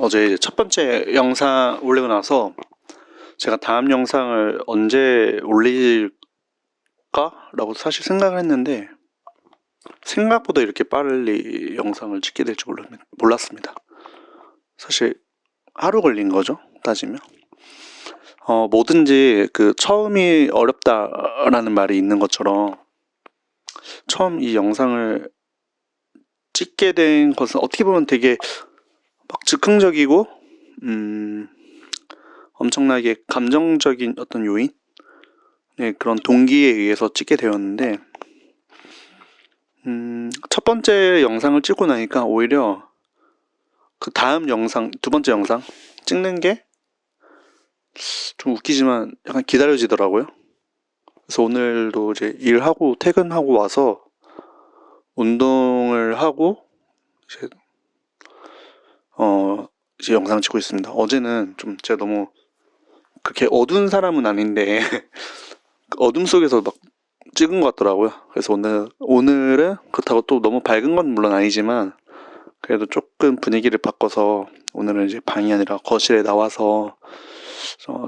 어제 이제 첫 번째 영상 올리고 나서 제가 다음 영상을 언제 올릴까라고 사실 생각을 했는데 생각보다 이렇게 빨리 영상을 찍게 될 줄 몰랐습니다. 사실 하루 걸린 거죠, 따지면. 뭐든지 그 처음이 어렵다라는 말이 있는 것처럼 처음 이 영상을 찍게 된 것은 어떻게 보면 되게 막 즉흥적이고 엄청나게 감정적인 어떤 요인? 네, 그런 동기에 의해서 찍게 되었는데 첫 번째 영상을 찍고 나니까 오히려 그 다음 영상, 두 번째 영상 찍는 게 좀 웃기지만 약간 기다려지더라고요. 그래서 오늘도 이제 일하고 퇴근하고 와서 운동을 하고 이제 이제 영상 찍고 있습니다. 어제는 좀 제가 너무 그렇게 어두운 사람은 아닌데 어둠 속에서 막 찍은 것 같더라고요. 그래서 오늘은 그렇다고 또 너무 밝은 건 물론 아니지만 그래도 조금 분위기를 바꿔서 오늘은 이제 방이 아니라 거실에 나와서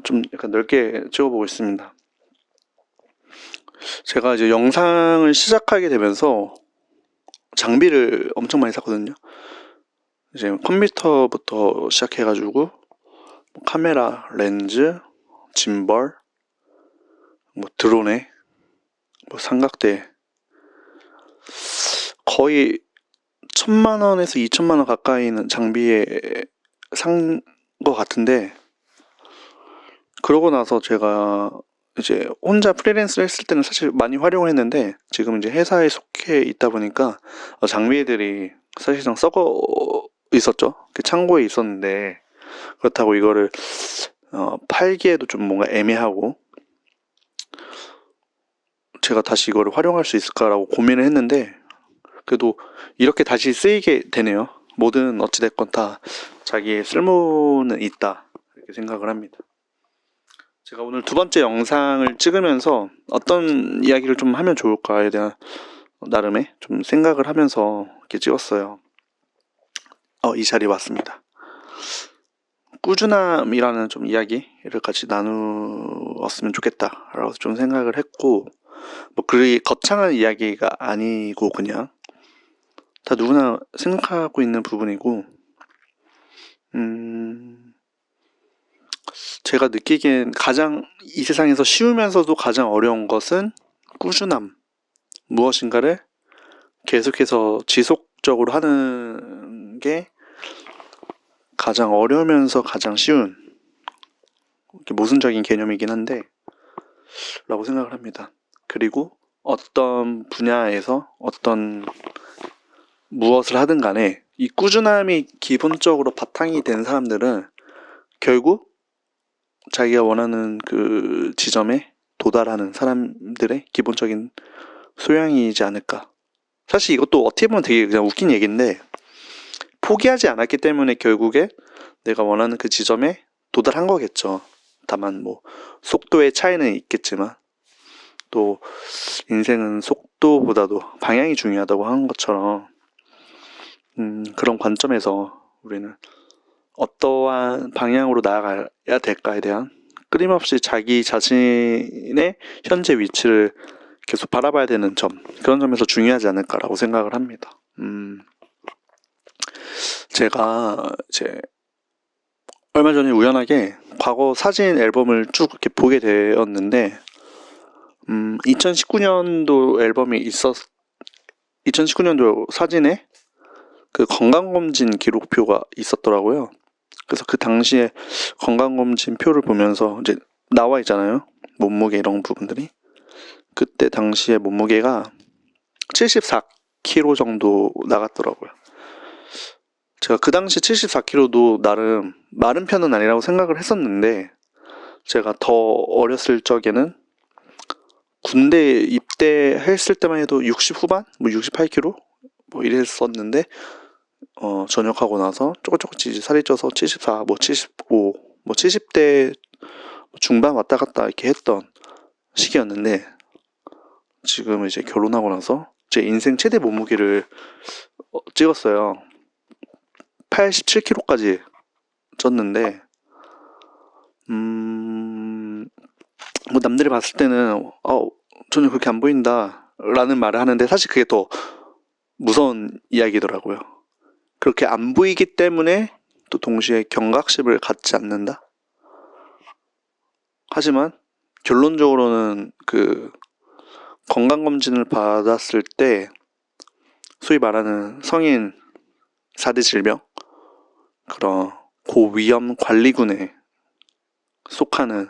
좀 약간 넓게 찍어보고 있습니다. 제가 이제 영상을 시작하게 되면서 장비를 엄청 많이 샀거든요. 이제 컴퓨터부터 시작해가지고 카메라, 렌즈, 짐벌, 뭐 드론에 뭐 삼각대 거의 1000만원에서 2000만원 가까이는 장비에 산 것 같은데 그러고 나서 제가 이제 혼자 프리랜서를 했을 때는 사실 많이 활용을 했는데 지금 이제 회사에 속해 있다 보니까 장비들이 사실상 썩어 있었죠. 창고에 있었는데 그렇다고 이거를 팔기에도 좀 뭔가 애매하고 제가 다시 이거를 활용할 수 있을까라고 고민을 했는데 그래도 이렇게 다시 쓰이게 되네요. 뭐든 어찌됐건 다 자기의 쓸모는 있다 이렇게 생각을 합니다. 제가 오늘 두 번째 영상을 찍으면서 어떤 이야기를 좀 하면 좋을까에 대한 나름의 좀 생각을 하면서 이렇게 찍었어요. 이 자리에 왔습니다. 꾸준함이라는 좀 이야기를 같이 나누었으면 좋겠다라고 좀 생각을 했고 뭐 그리 거창한 이야기가 아니고 그냥 다 누구나 생각하고 있는 부분이고 제가 느끼기엔 가장 이 세상에서 쉬우면서도 가장 어려운 것은 꾸준함, 무엇인가를 계속해서 지속적으로 하는 게 가장 어려우면서 가장 쉬운 모순적인 개념이긴 한데 라고 생각을 합니다. 그리고 어떤 분야에서 어떤 무엇을 하든 간에 이 꾸준함이 기본적으로 바탕이 된 사람들은 결국 자기가 원하는 그 지점에 도달하는 사람들의 기본적인 소양이지 않을까. 사실 이것도 어떻게 보면 되게 그냥 웃긴 얘기인데 포기하지 않았기 때문에 결국에 내가 원하는 그 지점에 도달한 거겠죠. 다만 뭐 속도의 차이는 있겠지만 또 인생은 속도보다도 방향이 중요하다고 하는 것처럼 그런 관점에서 우리는 어떠한 방향으로 나아가야 될까에 대한 끊임없이 자기 자신의 현재 위치를 계속 바라봐야 되는 점, 그런 점에서 중요하지 않을까라고 생각을 합니다. 제가 이제 얼마 전에 우연하게 과거 사진 앨범을 쭉 이렇게 보게 되었는데 2019년도 앨범이 2019년도 사진에 그 건강검진 기록표가 있었더라고요. 그래서 그 당시에 건강검진 표를 보면서 이제 나와 있잖아요. 몸무게 이런 부분들이. 그때 당시에 몸무게가 74kg 정도 나갔더라고요. 제가 그 당시 74kg도 나름 마른 편은 아니라고 생각을 했었는데 제가 더 어렸을 적에는 군대 입대했을 때만 해도 60 후반? 뭐 68kg? 뭐 이랬었는데 전역하고 나서 조금씩 살이 쪄서 74, 뭐 75, 뭐 70대 중반 왔다 갔다 이렇게 했던 시기였는데 지금 이제 결혼하고 나서 제 인생 최대 몸무게를 찍었어요. 87kg까지 쪘는데 뭐 남들이 봤을 때는 전혀 그렇게 안 보인다 라는 말을 하는데 사실 그게 더 무서운 이야기더라고요. 그렇게 안 보이기 때문에 또 동시에 경각심을 갖지 않는다. 하지만 결론적으로는 그 건강검진을 받았을 때 소위 말하는 성인 4대 질병, 그런 고위험 관리군에 속하는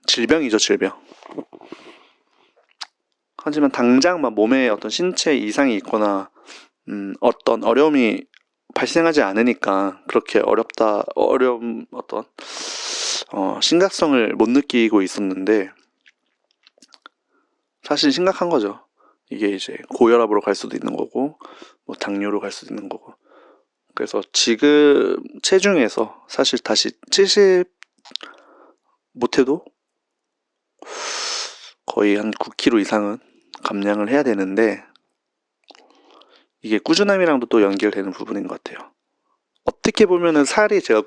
질병이죠, 질병. 하지만 당장 막 몸에 어떤 신체 이상이 있거나 어떤 어려움이 발생하지 않으니까 그렇게 어려운 어떤 심각성을 못 느끼고 있었는데 사실 심각한 거죠. 이게 이제 고혈압으로 갈 수도 있는 거고 뭐 당뇨로 갈 수도 있는 거고. 그래서 지금 체중에서 사실 다시 70 못해도 거의 한 9kg 이상은 감량을 해야 되는데 이게 꾸준함이랑도 또 연결되는 부분인 것 같아요. 어떻게 보면은 살이 제가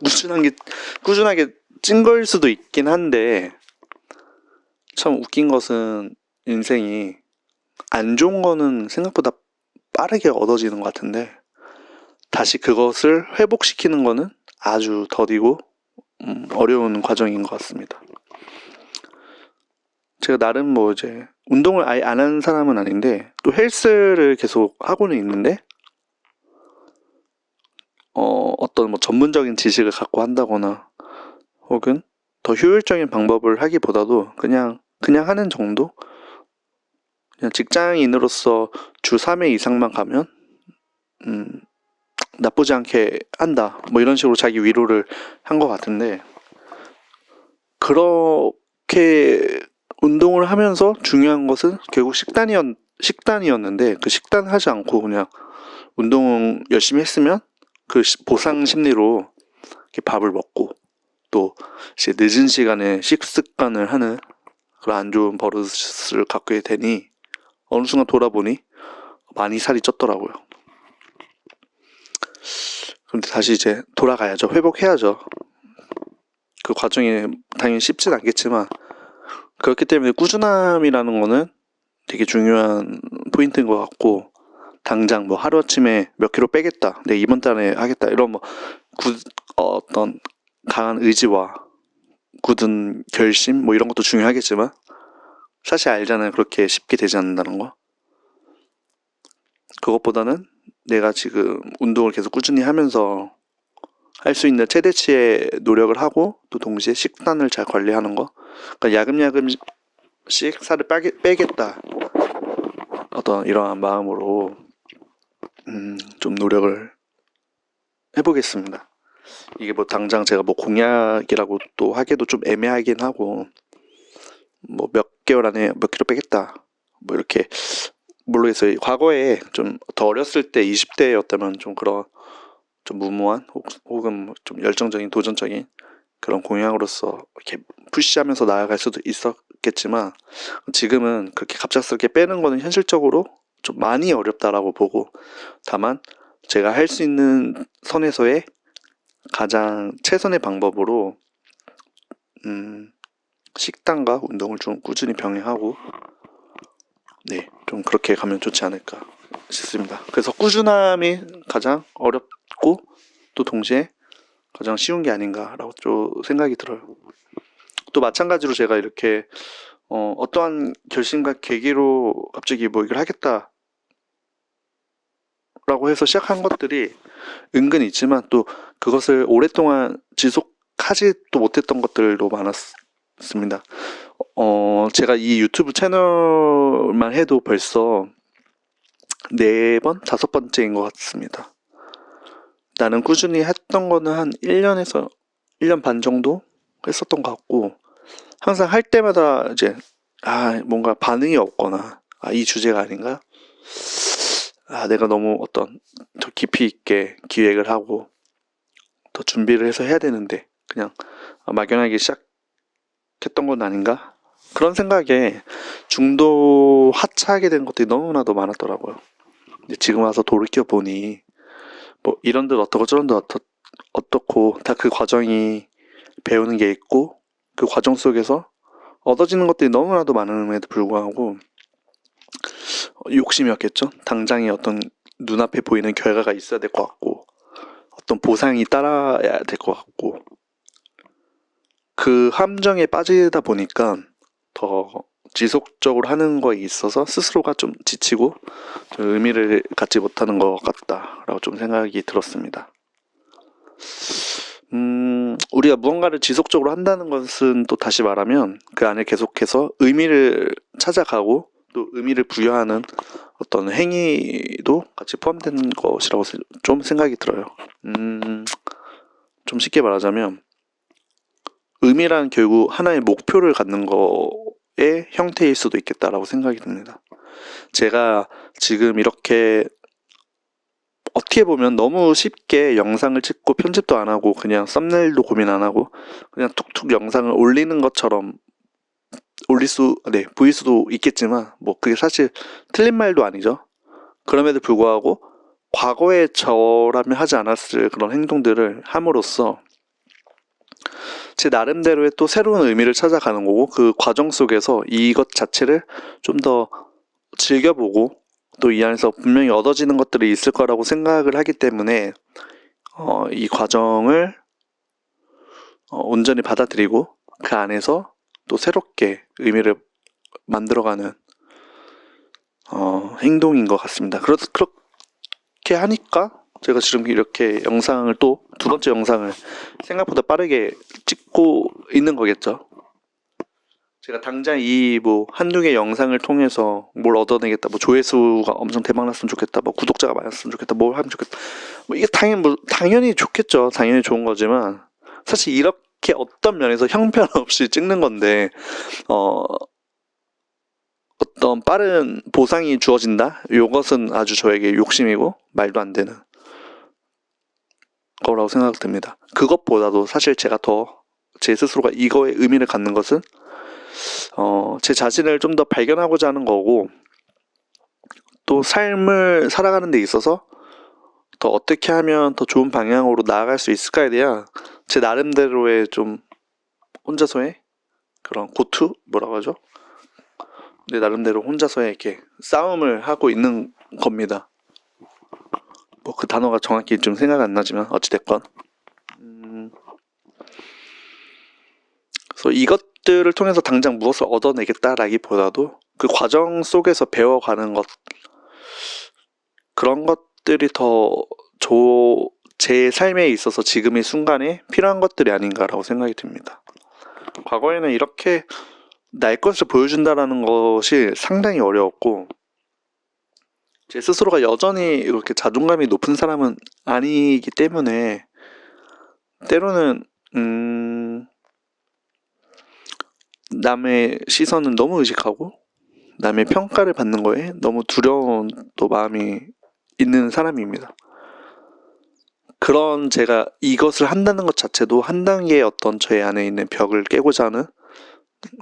꾸준하게 찐 거일 수도 있긴 한데 참 웃긴 것은 인생이 안 좋은 거는 생각보다 빠르게 얻어지는 것 같은데 다시 그것을 회복시키는 거는 아주 더디고 어려운 과정인 것 같습니다. 제가 나름 뭐 이제 운동을 아예 안 하는 사람은 아닌데 또 헬스를 계속 하고는 있는데 어떤 뭐 전문적인 지식을 갖고 한다거나 혹은 더 효율적인 방법을 하기보다도 그냥 하는 정도? 그냥 직장인으로서 주 3회 이상만 가면 나쁘지 않게 한다 뭐 이런 식으로 자기 위로를 한 것 같은데 그렇게 운동을 하면서 중요한 것은 결국 식단이었는데 그 식단 하지 않고 그냥 운동 열심히 했으면 그 보상 심리로 이렇게 밥을 먹고 또 이제 늦은 시간에 식습관을 하는 그런 안 좋은 버릇을 갖게 되니 어느 순간 돌아보니 많이 살이 쪘더라고요. 근데 다시 이제 돌아가야죠. 회복해야죠. 그 과정이 당연히 쉽진 않겠지만 그렇기 때문에 꾸준함이라는 거는 되게 중요한 포인트인 것 같고 당장 뭐 하루아침에 몇 킬로 빼겠다, 내 이번 달에 하겠다 이런 뭐 어떤 강한 의지와 굳은 결심 뭐 이런 것도 중요하겠지만 사실 알잖아요. 그렇게 쉽게 되지 않는다는 거. 그것보다는 내가 지금 운동을 계속 꾸준히 하면서 할 수 있는 최대치의 노력을 하고 또 동시에 식단을 잘 관리하는 거. 그러니까 야금야금씩 살을 빼겠다 어떤 이러한 마음으로 좀 노력을 해보겠습니다. 이게 뭐 당장 제가 뭐 공약이라고 또 하기도 좀 애매하긴 하고 뭐 몇 개월 안에 몇 킬로 빼겠다 뭐 이렇게 모르겠어요. 과거에 좀 더 어렸을 때 20대였다면 좀 그런 좀 무모한 혹은 좀 열정적인 도전적인 그런 공약으로서 이렇게 푸시하면서 나아갈 수도 있었겠지만 지금은 그렇게 갑작스럽게 빼는 거는 현실적으로 좀 많이 어렵다라고 보고 다만 제가 할 수 있는 선에서의 가장 최선의 방법으로 식단과 운동을 좀 꾸준히 병행하고 좀 그렇게 가면 좋지 않을까 싶습니다. 그래서 꾸준함이 가장 어렵고 또 동시에 가장 쉬운 게 아닌가라고 좀 생각이 들어요. 또 마찬가지로 제가 이렇게 어떠한 결심과 계기로 갑자기 뭐 이걸 하겠다 라고 해서 시작한 것들이 은근 있지만 또 그것을 오랫동안 지속하지도 못했던 것들도 많았습니다. 제가 이 유튜브 채널만 해도 벌써 4번, 5번째인 것 같습니다. 나는 꾸준히 했던 거는 한 1년에서 1년 반 정도 했었던 것 같고 항상 할 때마다 이제 뭔가 반응이 없거나 이 주제가 아닌가? 내가 너무 어떤 더 깊이 있게 기획을 하고 더 준비를 해서 해야 되는데 그냥 막연하게 시작했던 건 아닌가? 그런 생각에 중도 하차하게 된 것들이 너무나도 많았더라고요. 근데 지금 와서 돌이켜 보니 뭐 이런 듯 어떻고 저런 듯 어떻고 다 그 과정이 배우는 게 있고 그 과정 속에서 얻어지는 것들이 너무나도 많음에도 불구하고 욕심이었겠죠. 당장에 어떤 눈앞에 보이는 결과가 있어야 될 것 같고 어떤 보상이 따라야 될 것 같고 그 함정에 빠지다 보니까 더 지속적으로 하는 거에 있어서 스스로가 좀 지치고 좀 의미를 갖지 못하는 것 같다라고 좀 생각이 들었습니다. 우리가 무언가를 지속적으로 한다는 것은 또 다시 말하면 그 안에 계속해서 의미를 찾아가고 또 의미를 부여하는 어떤 행위도 같이 포함된 것이라고 좀 생각이 들어요. 좀 쉽게 말하자면 의미란 결국 하나의 목표를 갖는 거의 형태일 수도 있겠다라고 생각이 듭니다. 제가 지금 이렇게 어떻게 보면 너무 쉽게 영상을 찍고 편집도 안 하고 그냥 썸네일도 고민 안 하고 그냥 툭툭 영상을 올리는 것처럼 보일 수도 있겠지만 뭐 그게 사실 틀린 말도 아니죠. 그럼에도 불구하고 과거의 저라면 하지 않았을 그런 행동들을 함으로써 제 나름대로의 또 새로운 의미를 찾아가는 거고 그 과정 속에서 이것 자체를 좀 더 즐겨보고 또 이 안에서 분명히 얻어지는 것들이 있을 거라고 생각을 하기 때문에 이 과정을 온전히 받아들이고 그 안에서 또 새롭게 의미를 만들어가는 행동인 것 같습니다. 그렇게 하니까 제가 지금 이렇게 영상을 또 두 번째 영상을 생각보다 빠르게 찍고 있는 거겠죠. 제가 당장 이 뭐 한두 개 영상을 통해서 뭘 얻어내겠다, 뭐 조회수가 엄청 대박났으면 좋겠다, 뭐 구독자가 많았으면 좋겠다, 뭘 하면 좋겠다, 뭐 이게 당연히 좋겠죠. 당연히 좋은 거지만 사실 이렇게 어떤 면에서 형편없이 찍는 건데 어떤 빠른 보상이 주어진다? 이것은 아주 저에게 욕심이고 말도 안 되는 거라고 생각됩니다. 그것보다도 사실 제가 더 제 스스로가 이거에 의미를 갖는 것은 제 자신을 좀 더 발견하고자 하는 거고 또 삶을 살아가는 데 있어서 더 어떻게 하면 더 좋은 방향으로 나아갈 수 있을까에 대한 제 나름대로의 좀 혼자서의 그런 뭐라고 하죠? 내 나름대로 혼자서의 이렇게 싸움을 하고 있는 겁니다. 뭐 그 단어가 정확히 좀 생각 안 나지만 어찌됐건 그래서 이것들을 통해서 당장 무엇을 얻어내겠다라기보다도 그 과정 속에서 배워가는 것 그런 것들이 더 제 삶에 있어서 지금의 순간에 필요한 것들이 아닌가라고 생각이 듭니다. 과거에는 이렇게 날 것을 보여준다라는 것이 상당히 어려웠고 제 스스로가 여전히 이렇게 자존감이 높은 사람은 아니기 때문에 때로는 남의 시선은 너무 의식하고 남의 평가를 받는 거에 너무 두려운 또 마음이 있는 사람입니다. 그런 제가 이것을 한다는 것 자체도 한 단계의 어떤 저의 안에 있는 벽을 깨고자 하는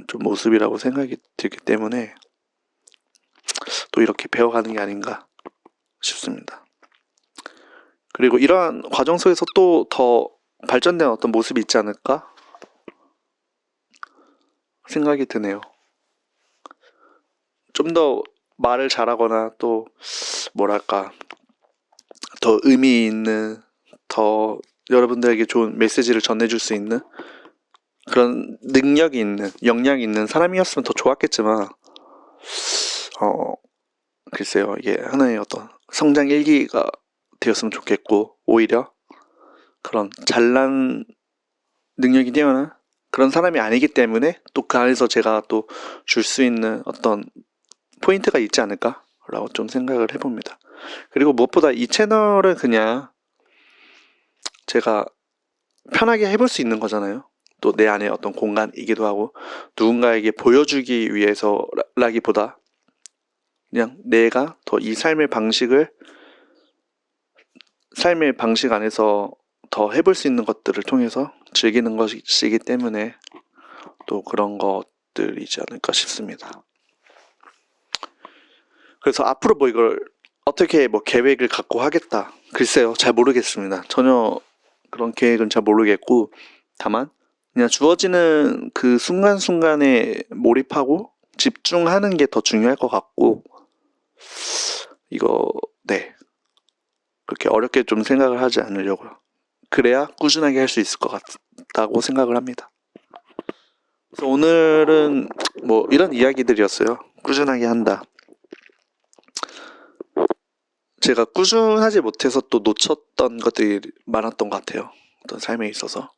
좀 모습이라고 생각이 들기 때문에 또 이렇게 배워가는 게 아닌가 싶습니다. 그리고 이러한 과정 속에서 또 더 발전된 어떤 모습이 있지 않을까 생각이 드네요. 좀 더 말을 잘하거나 또 뭐랄까 더 의미 있는 더 여러분들에게 좋은 메시지를 전해줄 수 있는 그런 능력이 있는 역량이 있는 사람이었으면 더 좋았겠지만 글쎄요 이게 하나의 어떤 성장 일기가 되었으면 좋겠고 오히려 그런 잘난 능력이 뛰어난 그런 사람이 아니기 때문에 또 그 안에서 제가 또 줄 수 있는 어떤 포인트가 있지 않을까라고 좀 생각을 해봅니다. 그리고 무엇보다 이 채널은 그냥 제가 편하게 해볼 수 있는 거잖아요. 또 내 안에 어떤 공간이기도 하고 누군가에게 보여주기 위해서라기보다 그냥 내가 더 이 삶의 방식 안에서 더 해볼 수 있는 것들을 통해서 즐기는 것이기 때문에 또 그런 것들이지 않을까 싶습니다. 그래서 앞으로 뭐 이걸 어떻게 뭐 계획을 갖고 하겠다 글쎄요 잘 모르겠습니다. 전혀 그런 계획은 잘 모르겠고, 다만 그냥 주어지는 그 순간순간에 몰입하고 집중하는 게 더 중요할 것 같고, 이거 네, 그렇게 어렵게 좀 생각을 하지 않으려고요. 그래야 꾸준하게 할 수 있을 것 같다고 생각을 합니다. 그래서 오늘은 뭐 이런 이야기들이었어요. 꾸준하게 한다. 제가 꾸준하지 못해서 또 놓쳤던 것들이 많았던 것 같아요. 어떤 삶에 있어서.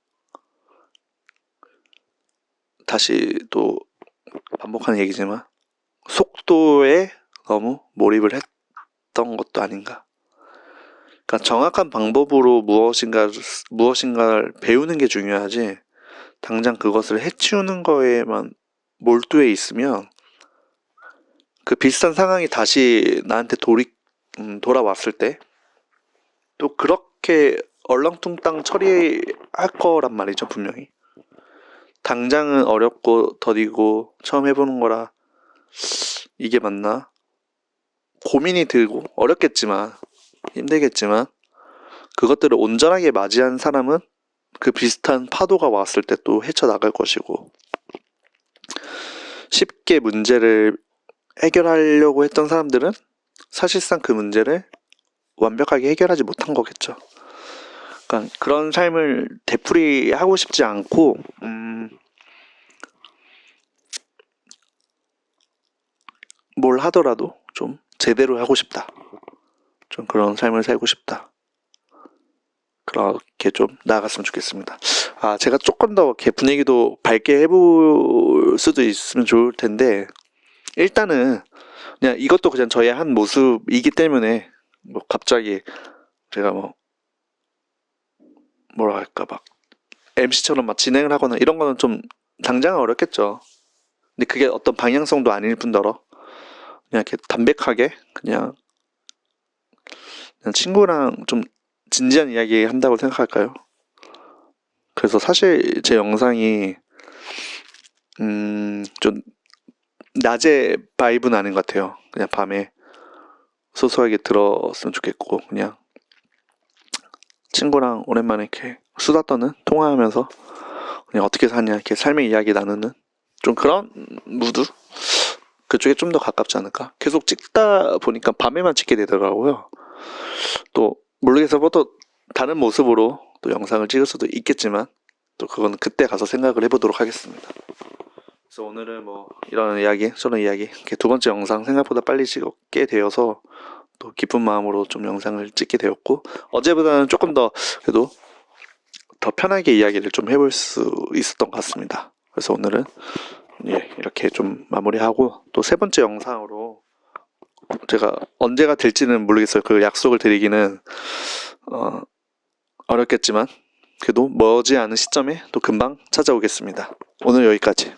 다시 또 반복하는 얘기지만 속도에 너무 몰입을 했던 것도 아닌가. 그러니까 정확한 방법으로 무엇인가를 배우는 게 중요하지, 당장 그것을 해치우는 거에만 몰두해 있으면 그 비슷한 상황이 다시 나한테 돌아왔을 때 또 그렇게 얼렁뚱땅 처리할 거란 말이죠, 분명히. 당장은 어렵고 더디고 처음 해보는 거라 이게 맞나? 고민이 들고 어렵겠지만 힘들겠지만 그것들을 온전하게 맞이한 사람은 그 비슷한 파도가 왔을 때 또 헤쳐나갈 것이고, 쉽게 문제를 해결하려고 했던 사람들은 사실상 그 문제를 완벽하게 해결하지 못한 거겠죠. 그러니까 그런 삶을 되풀이하고 싶지 않고, 뭘 하더라도 좀 제대로 하고 싶다. 좀 그런 삶을 살고 싶다. 그렇게 좀 나아갔으면 좋겠습니다. 제가 조금 더 이렇게 분위기도 밝게 해볼 수도 있으면 좋을 텐데, 일단은 그냥 이것도 그냥 저의 한 모습이기 때문에 뭐 갑자기 제가 뭐라 할까 막 MC처럼 막 진행을 하거나 이런 거는 좀 당장은 어렵겠죠. 근데 그게 어떤 방향성도 아닐 뿐더러 그냥 이렇게 담백하게 그냥 친구랑 좀 진지한 이야기 한다고 생각할까요? 그래서 사실 제 영상이 좀 낮에 바이브는 아닌 것 같아요. 그냥 밤에 소소하게 들었으면 좋겠고, 그냥 친구랑 오랜만에 이렇게 수다 떠는 통화하면서 그냥 어떻게 사냐 이렇게 삶의 이야기 나누는 좀 그런 무드, 그쪽에 좀 더 가깝지 않을까. 계속 찍다 보니까 밤에만 찍게 되더라고요. 또 모르겠어, 또 다른 모습으로 또 영상을 찍을 수도 있겠지만 또 그건 그때 가서 생각을 해보도록 하겠습니다. 그래서 오늘은 뭐 이런 이야기, 저런 이야기, 이렇게 두 번째 영상 생각보다 빨리 찍게 되어서 또 기쁜 마음으로 좀 영상을 찍게 되었고, 어제보다는 조금 더 그래도 더 편하게 이야기를 좀 해볼 수 있었던 것 같습니다. 그래서 오늘은 이렇게 좀 마무리하고, 또 세 번째 영상으로 제가 언제가 될지는 모르겠어요. 그 약속을 드리기는 어렵겠지만 그래도 머지않은 시점에 또 금방 찾아오겠습니다. 오늘 여기까지.